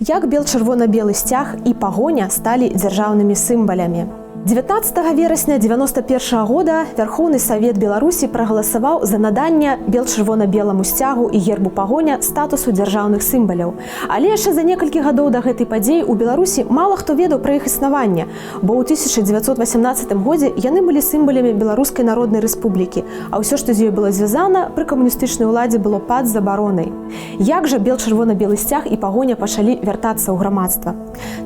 Як бел-чырвона-белы сцяг і пагоня сталі дзяржаўнымі сімвалямі. 19 верасня 1991 года Верховны Савет Беларусі прагаласаваў за наданне бел-чырвона-беламу сцягу і гербу пагоня статусу дзяржаўных сімваляў. Але яшчэ за некалькі гадоў да гэтай падзеі ў Беларусі мала хто ведаў пра іх існаванне, бо ў 1918 годзе яны былі сімвалямі Беларускай Народнай Рэспублікі, а ўсё, што з ёй было звязана, пры камуністычнай уладзе было пад забаронай. Як жа бел-чырвона-белы сцяг і пагоня пачалі вяртацца ў грамадства?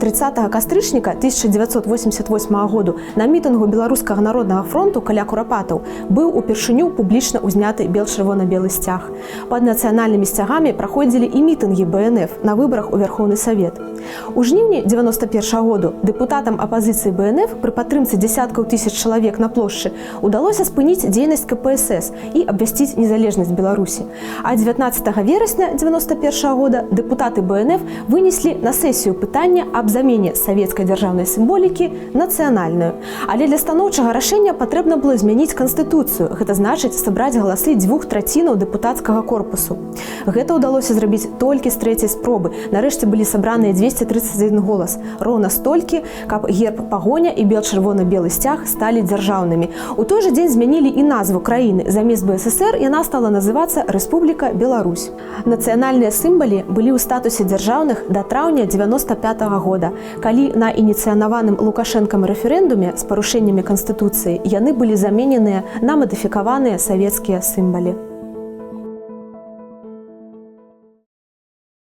30 кастрычніка 1988 года на мітынгу Беларускага народнага фронту каля Курапатаў быў упершыню публічна ўзняты бел-чырвона-белы сцяг. Пад нацыянальнымі сцягамі праходзілі і мітынгі БНФ на выбарах у Верховны Савет. У жніўні 1991 года дэпутатам апазіцыі БНФ пры падтрымцы дзясяткаў тысяч чалавек на плошчы удалося спыніць дзейнасць КПСС і абвясціць незалежнасць Беларусі. А 19 верасня 1991 года дэпутаты БНФ вынеслі на сесію пытання аб замене савецкай дзяржаўнай сімволікі нацыянальнай. Але для станоўчага рашэння патрэбна было змяніць канстытуцыю, гэта значыць сабраць галасы 2/3 дэпутацкага корпусу. Гэта ўдалося зрабіць толькі з трэцяй спробы. Нарэшце былі сабраныя 231 голас, роўна столькі, каб герб пагоня і бел-чырвона-белы сцяг сталі дзяржаўнымі. У той жа дзень змянілі і назву краіны. Замест БССР яна стала называцца Рэспубліка Беларусь. Нацыянальныя сімвалы былі ў статусе дзяржаўных да траўня 1995 года, калі на ініцыянаваным Лукашэнкам рэферэндуме з парушэннямі Канстытуцыі яны былі замененыя на мадыфікаваныя савецкія сімвалы.